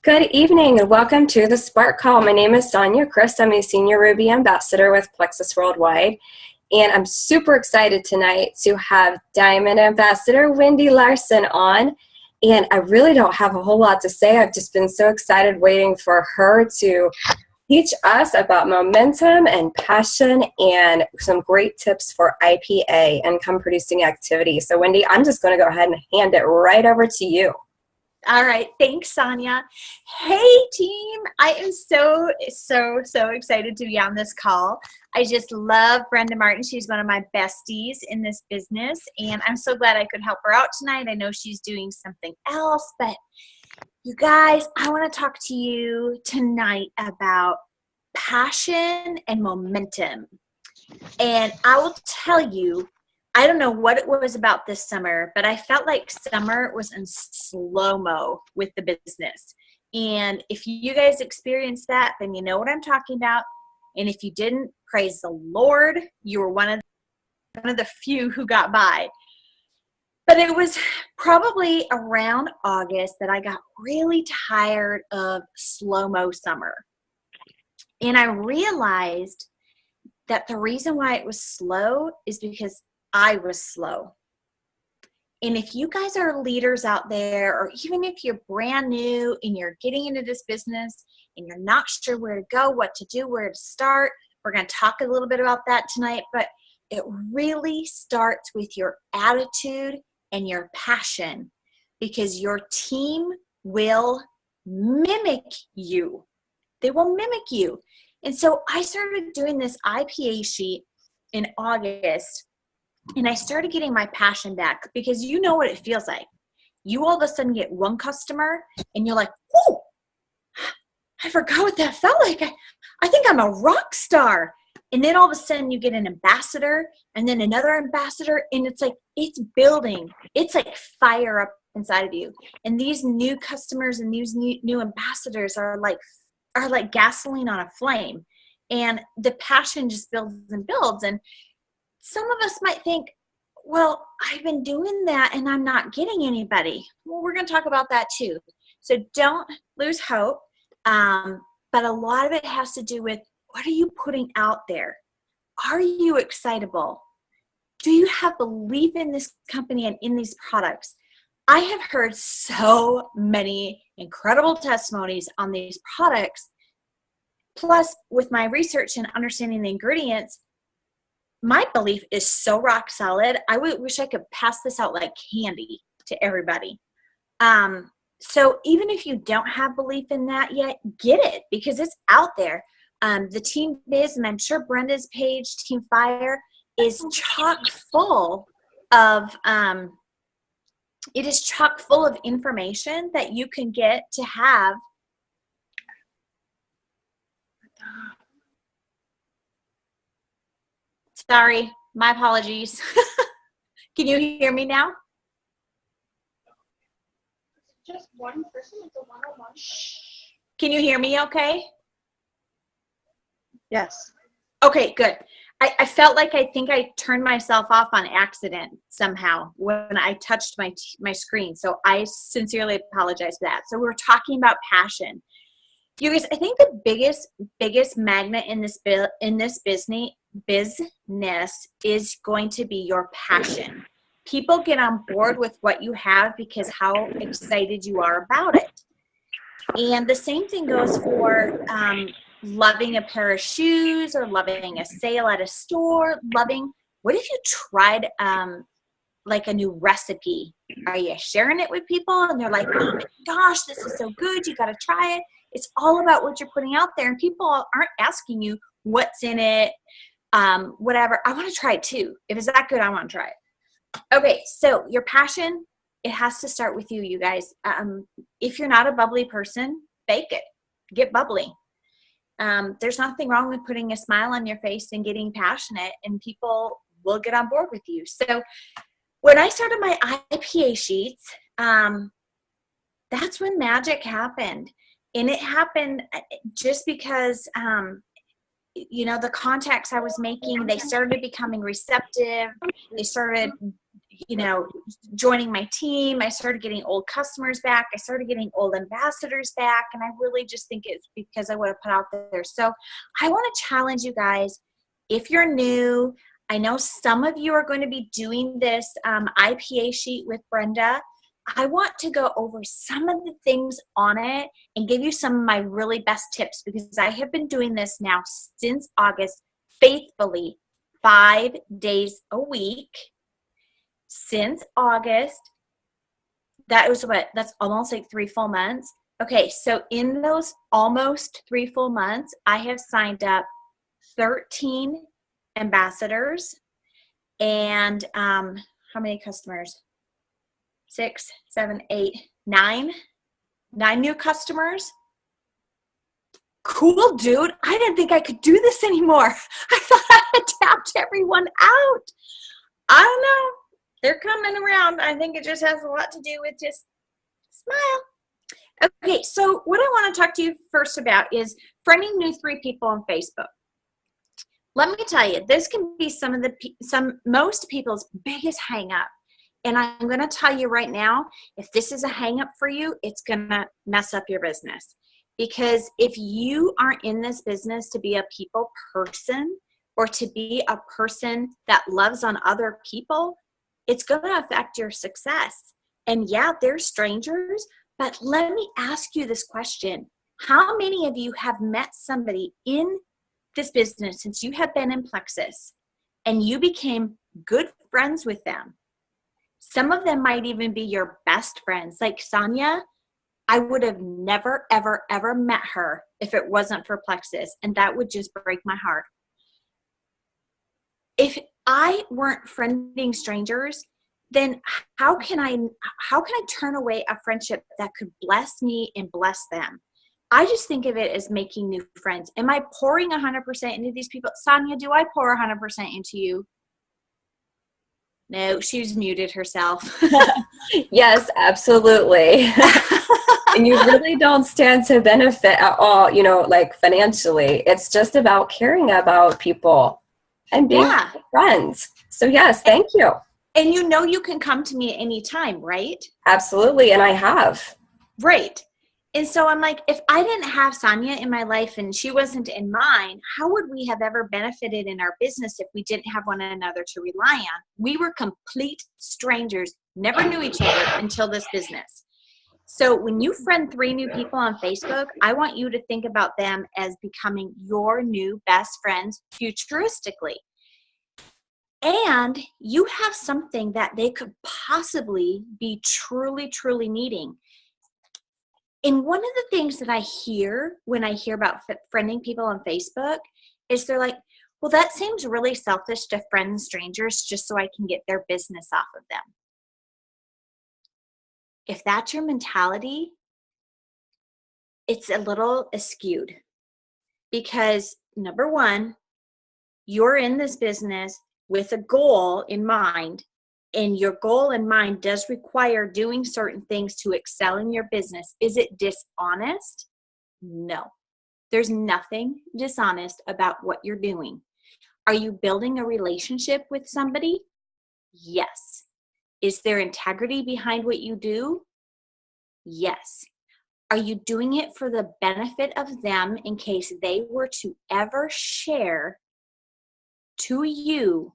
Good evening and welcome to the Spark Call. My name is Sonia Chris. I'm a Senior Ruby Ambassador with Plexus Worldwide. And I'm super excited tonight to have Diamond Ambassador Wendy Larson on. And I really don't have a whole lot to say. I've just been so excited waiting for her to teach us about momentum and passion and some great tips for IPA, income producing activity. So Wendy, I'm just going to go ahead and hand it right over to you. All right. Thanks, Sonia. Hey, team. I am so excited to be on this call. I just love Brenda Martin. She's one of my besties in this business, and I'm so glad I could help her out tonight. I know she's doing something else, but you guys, I want to talk to you tonight about passion and momentum. And I will tell you, I don't know what it was about this summer, but I felt like summer was in slow-mo with the business. And if you guys experienced that, then you know what I'm talking about. And if you didn't, praise the Lord, you were one of the few who got by. But it was probably around August that I got really tired of slow-mo summer. And I realized that the reason why it was slow is because I was slow. And if you guys are leaders out there, or even if you're brand new and you're getting into this business and you're not sure where to go, what to do, where to start, we're going to talk a little bit about that tonight. But it really starts with your attitude and your passion, because your team will mimic you. They will mimic you. And so I started doing this IPA sheet in August. And I started getting my passion back, because you know what it feels like. You all of a sudden get one customer and you're like, oh, I forgot what that felt like. I think I'm a rock star. And then all of a sudden you get an ambassador and then another ambassador, and it's like, it's building. It's like fire up inside of you. And these new customers and these new ambassadors are like gasoline on a flame. And the passion just builds and builds. And some of us might think, well, I've been doing that and I'm not getting anybody. Well, we're going to talk about that too. So don't lose hope. But a lot of it has to do with, what are you putting out there? Are you excitable? Do you have belief in this company and in these products? I have heard so many incredible testimonies on these products. Plus, with my research and understanding the ingredients, my belief is so rock solid. I wish I could pass this out like candy to everybody. So even if you don't have belief in that yet, get it, because it's out there. The Team Biz, and I'm sure Brenda's page, Team Fire, is chock full of information that you can get to have. Sorry, my apologies. Can you hear me now? Just one person, it's a one-on-one. Can you hear me okay? Yes. Okay, good. I felt like I think I turned myself off on accident somehow when I touched my screen. So I sincerely apologize for that. So we're talking about passion. You guys, I think the biggest magnet in this business is going to be your passion. People get on board with what you have because how excited you are about it. And the same thing goes for loving a pair of shoes, or loving a sale at a store. What if you tried like a new recipe? Are you sharing it with people and they're like, oh my gosh, this is so good, you got to try it? It's all about what you're putting out there, and people aren't asking you what's in it, whatever. I want to try it too. If it's that good, I want to try it. Okay, so your passion, it has to start with you, you guys. If you're not a bubbly person, fake it. Get bubbly. There's nothing wrong with putting a smile on your face and getting passionate, and people will get on board with you. So when I started my IPA sheets, that's when magic happened. And it happened just because, the contacts I was making, they started becoming receptive. They started joining my team. I started getting old customers back. I started getting old ambassadors back. And I really just think it's because I would have put out there. So I want to challenge you guys. If you're new, I know some of you are going to be doing this IPA sheet with Brenda. I want to go over some of the things on it and give you some of my really best tips, because I have been doing this now since August faithfully, 5 days a week. Since August, that's almost like 3 full months. Okay, so in those almost 3 full months, I have signed up 13 ambassadors and how many customers? 6, 7, 8, 9 new customers. Cool, dude. I didn't think I could do this anymore. I thought I had tapped everyone out. I don't know. They're coming around. I think it just has a lot to do with just smile. Okay, so what I want to talk to you first about is friending new 3 people on Facebook. Let me tell you, this can be most people's biggest hang up. And I'm going to tell you right now, if this is a hang up for you, it's going to mess up your business. Because if you aren't in this business to be a people person or to be a person that loves on other people, it's going to affect your success. And yeah, they're strangers, but let me ask you this question. How many of you have met somebody in this business since you have been in Plexus and you became good friends with them? Some of them might even be your best friends. Like Sonia, I would have never, ever, ever met her if it wasn't for Plexus, and that would just break my heart. If I weren't friending strangers, then how can I turn away a friendship that could bless me and bless them? I just think of it as making new friends. Am I pouring 100% into these people? Sonia, do I pour 100% into you? No, she's muted herself. Yes, absolutely. And you really don't stand to benefit at all, like financially. It's just about caring about people and being friends. So yes, thank you. And you can come to me at any time, right? Absolutely, and I have. Right. And so I'm like, if I didn't have Sonia in my life and she wasn't in mine, how would we have ever benefited in our business if we didn't have one another to rely on? We were complete strangers, never knew each other until this business. So when you friend 3 new people on Facebook, I want you to think about them as becoming your new best friends futuristically. And you have something that they could possibly be truly, truly needing. And one of the things that I hear when I hear about friending people on Facebook is they're like, well, that seems really selfish to friend strangers just so I can get their business off of them. If that's your mentality, it's a little askewed. Because number one, you're in this business with a goal in mind. And your goal in mind does require doing certain things to excel in your business. Is it dishonest? No. There's nothing dishonest about what you're doing. Are you building a relationship with somebody? Yes. Is there integrity behind what you do? Yes. Are you doing it for the benefit of them in case they were to ever share to you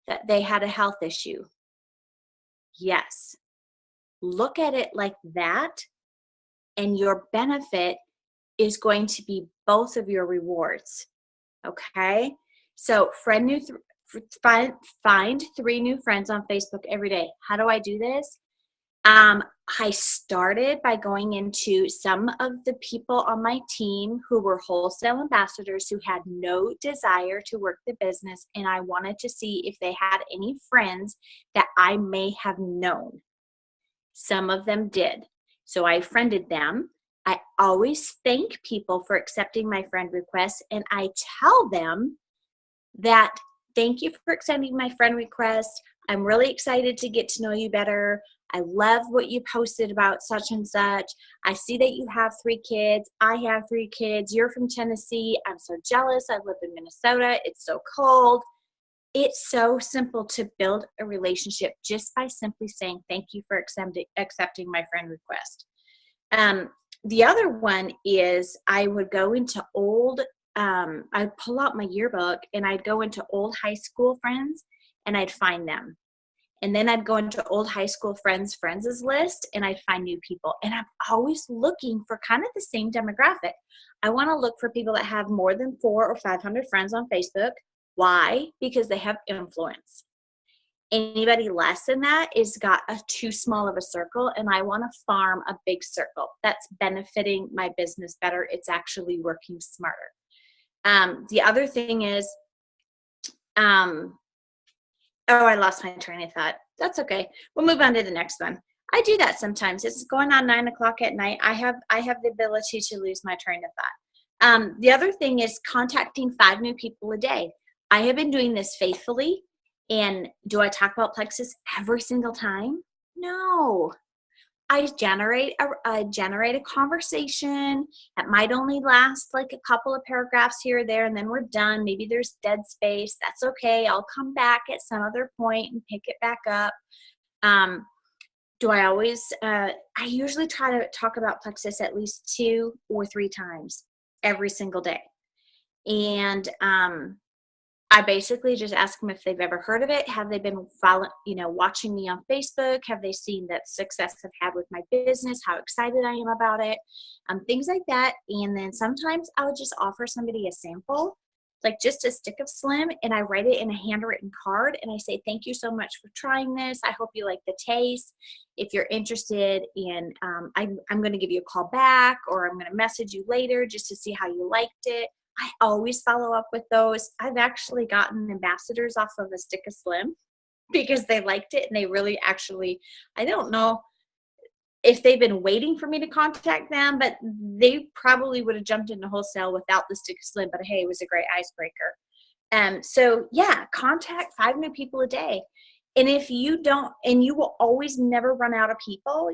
that they had a health issue? Yes. Look at it like that, and your benefit is going to be both of your rewards. Okay? So find 3 new friends on Facebook every day. How do I do this? I started by going into some of the people on my team who were wholesale ambassadors who had no desire to work the business, and I wanted to see if they had any friends that I may have known. Some of them did. So I friended them. I always thank people for accepting my friend requests, and I tell them that thank you for accepting my friend request. I'm really excited to get to know you better. I love what you posted about such and such. I see that you have 3 kids. I have 3 kids. You're from Tennessee. I'm so jealous. I live in Minnesota. It's so cold. It's so simple to build a relationship just by simply saying, thank you for accepting my friend request. The other one is I would go into I'd pull out my yearbook and I'd go into old high school friends and I'd find them. And then I'd go into old high school friends' list and I'd find new people. And I'm always looking for kind of the same demographic. I want to look for people that have more than 400 or 500 friends on Facebook. Why? Because they have influence. Anybody less than that is got too small of a circle, and I want to farm a big circle that's benefiting my business better. It's actually working smarter. The other thing is, I lost my train of thought. That's okay. We'll move on to the next one. I do that sometimes. It's going on 9 o'clock at night. I have the ability to lose my train of thought. The other thing is contacting 5 new people a day. I have been doing this faithfully. And do I talk about Plexus every single time? No. I generate a conversation that might only last like a couple of paragraphs here or there, and then we're done. Maybe there's dead space. That's okay. I'll come back at some other point and pick it back up. I usually try to talk about Plexus at least 2 or 3 times every single day. And I basically just ask them if they've ever heard of it. Have they been watching me on Facebook? Have they seen that success I've had with my business? How excited I am about it? Things like that. And then sometimes I would just offer somebody a sample, like just a stick of Slim, and I write it in a handwritten card. And I say, thank you so much for trying this. I hope you like the taste. If you're interested in, I'm going to give you a call back, or I'm going to message you later just to see how you liked it. I always follow up with those. I've actually gotten ambassadors off of a stick of Slim because they liked it, and they really I don't know if they've been waiting for me to contact them, but they probably would have jumped into wholesale without the stick of Slim, but hey, it was a great icebreaker. So yeah, contact 5 new people a day. And if you don't, and you will always never run out of people.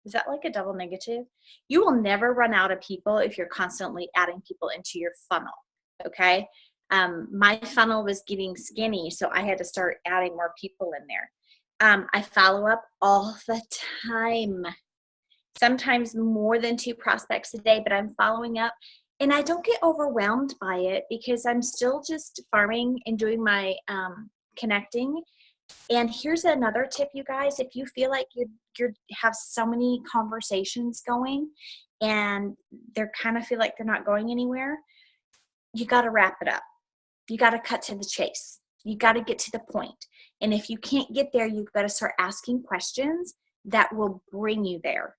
Is that like a double negative? You will never run out of people if you're constantly adding people into your funnel, okay? My funnel was getting skinny, so I had to start adding more people in there. I follow up all the time, sometimes more than 2 prospects a day, but I'm following up. And I don't get overwhelmed by it because I'm still just farming and doing my connecting. And here's another tip, you guys. If you feel like you have so many conversations going and they kind of feel like they're not going anywhere, you got to wrap it up. You got to cut to the chase. You got to get to the point. And if you can't get there, you've got to start asking questions that will bring you there.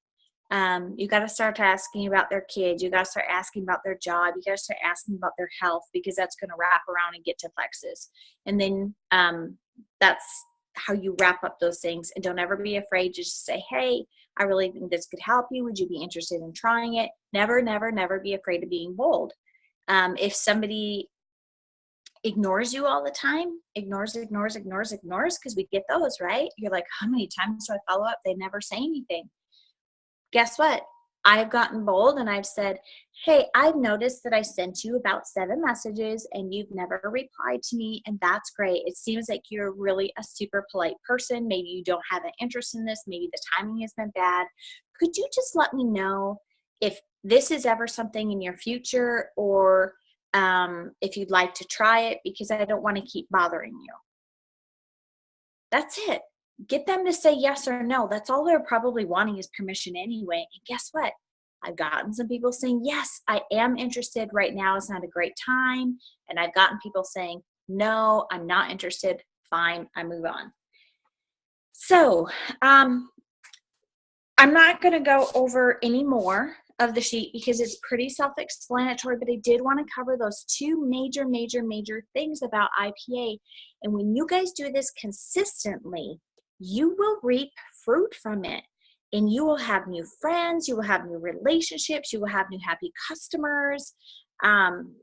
You got to start asking about their kids. You got to start asking about their job. You got to start asking about their health, because that's going to wrap around and get to Plexus. And then that's how you wrap up those things. And don't ever be afraid to just say, hey, I really think this could help you. Would you be interested in trying it? Never, never, never be afraid of being bold. If somebody ignores you all the time, ignores, because we get those, right? You're like, how many times do I follow up? They never say anything. Guess what? I've gotten bold and I've said, hey, I've noticed that I sent you about 7 messages and you've never replied to me, and that's great. It seems like you're really a super polite person. Maybe you don't have an interest in this. Maybe the timing has been bad. Could you just let me know if this is ever something in your future, or if you'd like to try it, because I don't want to keep bothering you. That's it. Get them to say yes or no. That's all they're probably wanting is permission anyway. And guess what? I've gotten some people saying, yes, I am interested. Right now is not a great time. And I've gotten people saying, no, I'm not interested. Fine, I move on. So I'm not going to go over any more of the sheet because it's pretty self-explanatory, but I did want to cover those 2 major things about IPA. And when you guys do this consistently, you will reap fruit from it, and you will have new friends, you will have new relationships, you will have new happy customers.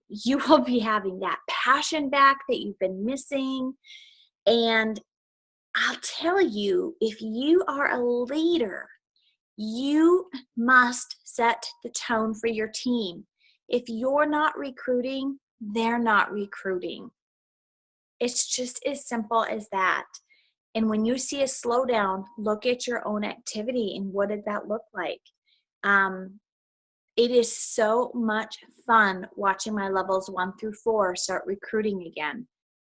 You will be having that passion back that you've been missing. And I'll tell you, if you are a leader, you must set the tone for your team. If you're not recruiting, they're not recruiting. It's just as simple as that. And when you see a slowdown, look at your own activity and what did that look like? It is so much fun watching my levels 1 through 4 start recruiting again.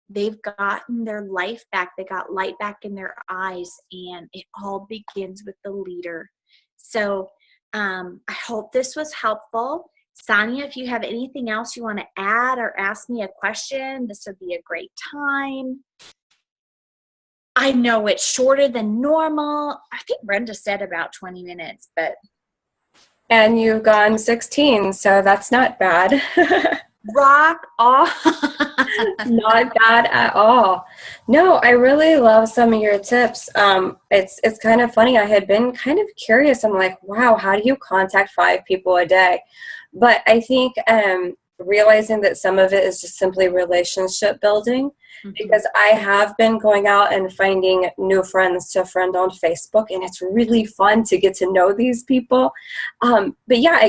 They've gotten their life back. They got light back in their eyes, and it all begins with the leader. So I hope this was helpful. Sonia, if you have anything else you want to add or ask me a question, this would be a great time. I know it's shorter than normal. I think Brenda said about 20 minutes, but. And you've gone 16, so that's not bad. Rock off. Not bad at all. No, I really love some of your tips. It's kind of funny. I had been kind of curious. I'm like, wow, how do you contact 5 people a day? But I think realizing that some of it is just simply relationship building, because I have been going out and finding new friends to friend on Facebook, and it's really fun to get to know these people. But yeah,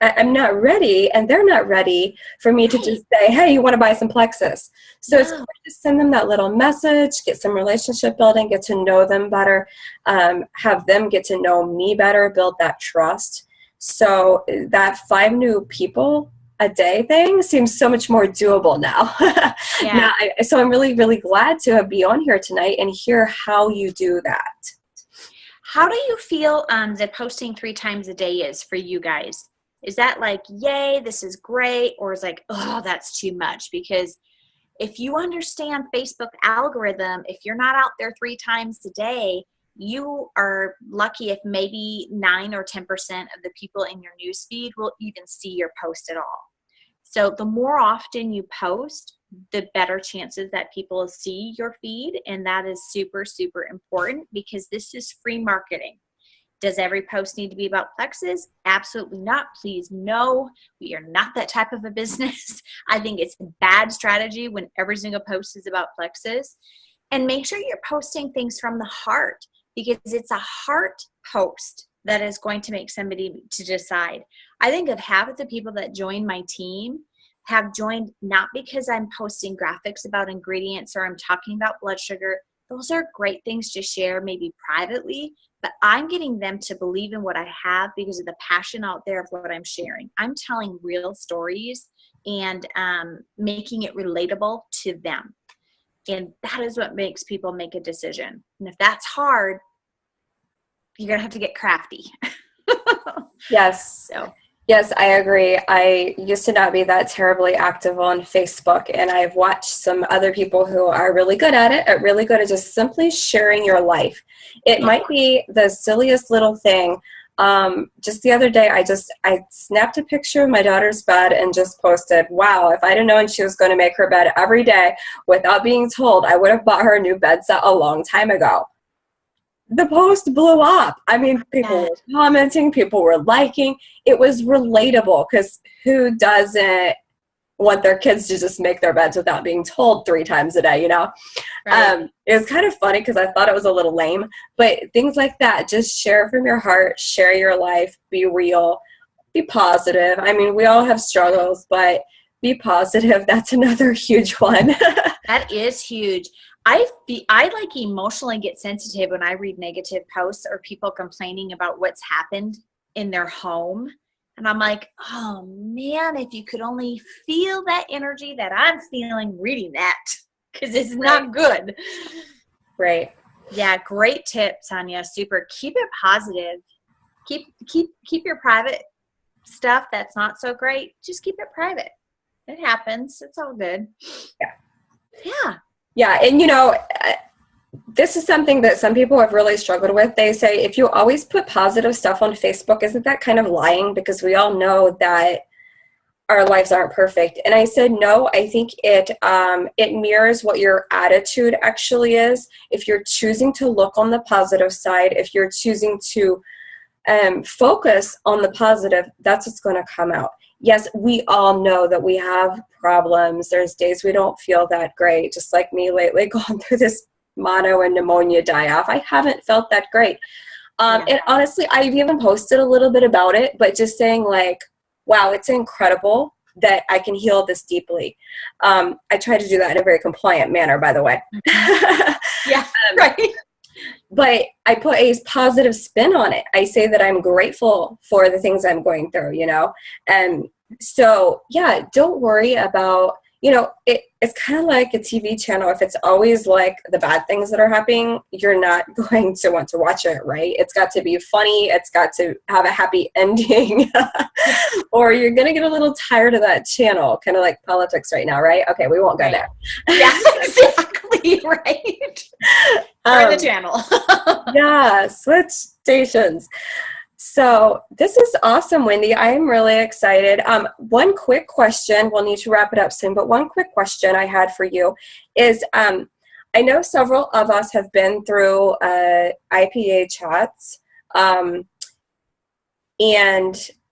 I'm not ready, and they're not ready for me to just say, hey, you want to buy some Plexus? So it's hard to send them that little message, get some relationship building, get to know them better, have them get to know me better, build that trust. So that 5 new people a day thing seems so much more doable now. Yeah. So I'm really, really glad to be on here tonight and hear how you do that. How do you feel that posting 3 times a day is for you guys? Is that like, yay, this is great? Or is like, oh, that's too much? Because if you understand Facebook algorithm, if you're not out there 3 times a day, you are lucky if maybe 9 or 10% of the people in your newsfeed will even see your post at all. So the more often you post, the better chances that people will see your feed. And that is super, super important, because this is free marketing. Does every post need to be about Plexus? Absolutely not. Please, no. We are not that type of a business. I think it's a bad strategy when every single post is about Plexus. And make sure you're posting things from the heart, because it's a heart post that is going to make somebody to decide. I think of half of the people that join my team have joined not because I'm posting graphics about ingredients or I'm talking about blood sugar. Those are great things to share maybe privately, but I'm getting them to believe in what I have because of the passion out there of what I'm sharing. I'm telling real stories and making it relatable to them. And that is what makes people make a decision. And if that's hard, you're going to have to get crafty. Yes. So. Yes, I agree. I used to not be that terribly active on Facebook, and I've watched some other people who are really good at it, really good at just simply sharing your life. It might be the silliest little thing. Just the other day, I snapped a picture of my daughter's bed and just posted, wow, if I'd have known she was going to make her bed every day without being told, I would have bought her a new bed set a long time ago. The post blew up. I mean, people were commenting, people were liking. It was relatable, because who doesn't want their kids to just make their beds without being told 3 times a day, you know? Right. It was kind of funny because I thought it was a little lame, but things like that, just share from your heart, share your life, be real, be positive. I mean, we all have struggles, but be positive. That's another huge one. That is huge. I like emotionally get sensitive when I read negative posts or people complaining about what's happened in their home. And I'm like, oh man, if you could only feel that energy that I'm feeling reading that, because it's not good. Right. Yeah, great tip, Sonia. Super. Keep it positive. Keep your private stuff that's not so great. Just keep it private. It happens. It's all good. Yeah. Yeah, and you know, this is something that some people have really struggled with. They say, if you always put positive stuff on Facebook, isn't that kind of lying? Because we all know that our lives aren't perfect. And I said, no, I think it mirrors what your attitude actually is. If you're choosing to look on the positive side, if you're choosing to focus on the positive, that's what's going to come out. Yes, we all know that we have problems. There's days we don't feel that great, just like me lately, going through this mono and pneumonia die-off. I haven't felt that great. And honestly, I've even posted a little bit about it, but just saying like, wow, it's incredible that I can heal this deeply. I try to do that in a very compliant manner, by the way. Yeah, right. But I put a positive spin on it. I say that I'm grateful for the things I'm going through, you know? And so, yeah, don't worry about, you know, it's kind of like a TV channel. If it's always like the bad things that are happening, you're not going to want to watch it, right? It's got to be funny. It's got to have a happy ending, or you're going to get a little tired of that channel, kind of like politics right now, right? Okay, we won't go there. Yeah, exactly, right. Turn the channel. Yeah, switch stations. So this is awesome, Wendy. I am really excited. One quick question, we'll need to wrap it up soon, but one quick question I had for you is, I know several of us have been through IPA chats, and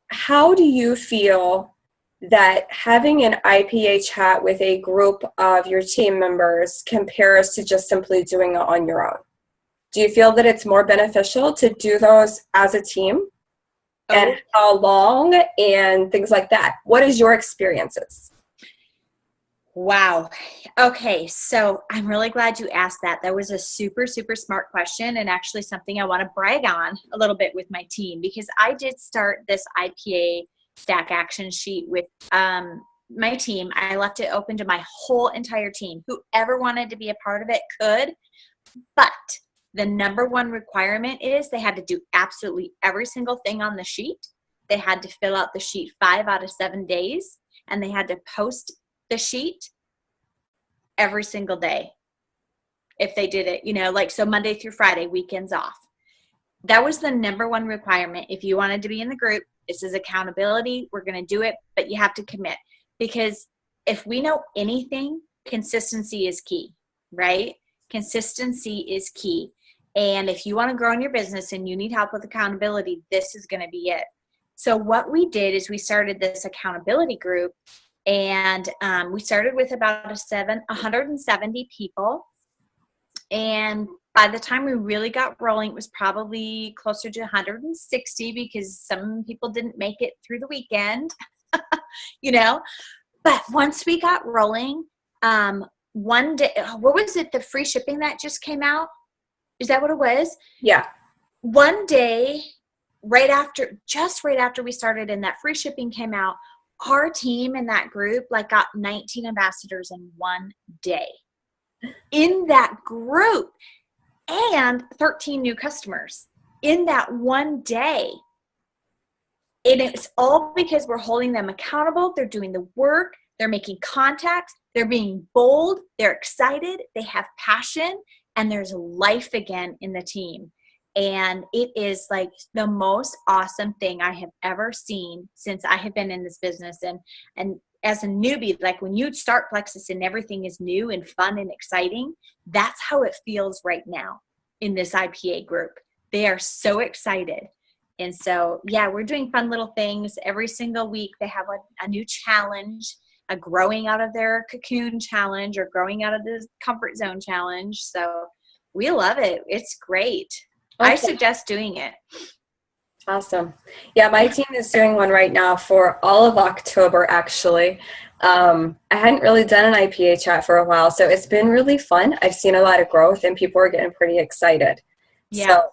how do you feel that having an IPA chat with a group of your team members compares to just simply doing it on your own? Do you feel that it's more beneficial to do those as a team? And how long and things like that? What is your experiences? Wow. Okay. So I'm really glad you asked that. That was a super, super smart question, and actually something I want to brag on a little bit with my team, because I did start this IPA stack action sheet with my team. I left it open to my whole entire team. Whoever wanted to be a part of it could, but the number one requirement is they had to do absolutely every single thing on the sheet. They had to fill out the sheet 5 out of 7 days, and they had to post the sheet every single day if they did it, you know, like, so Monday through Friday, weekends off. That was the number one requirement. If you wanted to be in the group, this is accountability. We're going to do it, but you have to commit, because if we know anything, consistency is key, right? Consistency is key. And if you want to grow in your business and you need help with accountability, this is going to be it. So what we did is we started this accountability group, and we started with about 170 people. And by the time we really got rolling, it was probably closer to 160, because some people didn't make it through the weekend, you know. But once we got rolling, one day, what was it? The free shipping that just came out? Is that what it was? Yeah. One day, right after we started and that free shipping came out, our team in that group got 19 ambassadors in one day in that group, and 13 new customers in that one day. And it's all because we're holding them accountable. They're doing the work. They're making contacts. They're being bold. They're excited. They have passion. And there's life again in the team. And it is like the most awesome thing I have ever seen since I have been in this business. And as a newbie, like when you start Plexus and everything is new and fun and exciting, that's how it feels right now in this IPA group. They are so excited. And so, yeah, we're doing fun little things every single week. They have a new challenge, a growing out of their cocoon challenge, or growing out of the comfort zone challenge. So we love it. It's great. Awesome. I suggest doing it. Awesome. Yeah, my team is doing one right now for all of October, actually. I hadn't really done an IPA chat for a while, so it's been really fun. I've seen a lot of growth, and people are getting pretty excited. Yeah. So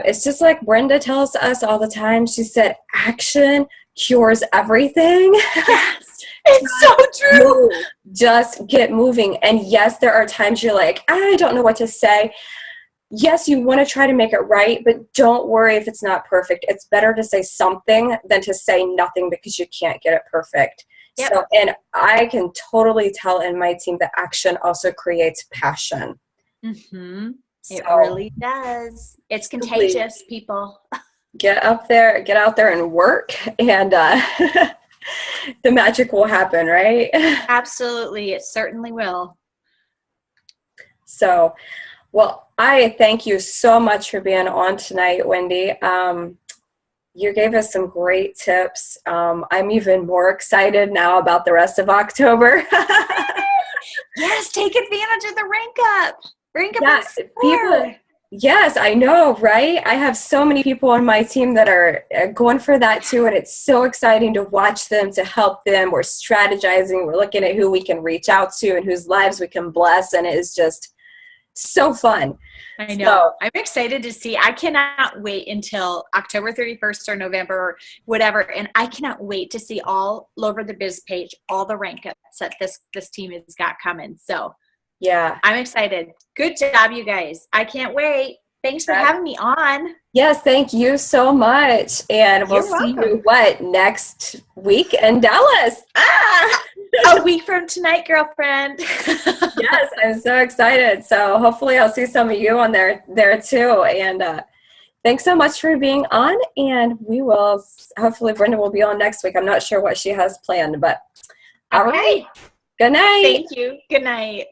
it's just like Brenda tells us all the time. She said, action cures everything. Yes. It's so true. Just get moving. And yes, there are times you're like, I don't know what to say. Yes, you want to try to make it right, but don't worry if it's not perfect. It's better to say something than to say nothing because you can't get it perfect. Yep. So, and I can totally tell in my team that action also creates passion. Mm-hmm. It really does. It's contagious, people. Get out there and work, and the magic will happen, right? Absolutely. It certainly will. So, well, I thank you so much for being on tonight, Wendy. You gave us some great tips. I'm even more excited now about the rest of October. Yes, take advantage of the rank up. Rank up. Yes, Yes, I know, right? I have so many people on my team that are going for that too, and it's so exciting to watch them, to help them. We're strategizing, we're looking at who we can reach out to and whose lives we can bless, and it is just so fun. I know. So, I'm excited to see. I cannot wait until October 31st or November or whatever, and I cannot wait to see all over the biz page all the rank ups that this team has got coming. So yeah. I'm excited. Good job, you guys. I can't wait. Thanks for having me on. Yes, thank you so much. And we'll You're see welcome. you, next week in Dallas? A week from tonight, girlfriend. Yes, I'm so excited. So hopefully I'll see some of you on there too. And thanks so much for being on. And we will, hopefully Brenda will be on next week. I'm not sure what she has planned, but all right. Good night. Thank you. Good night.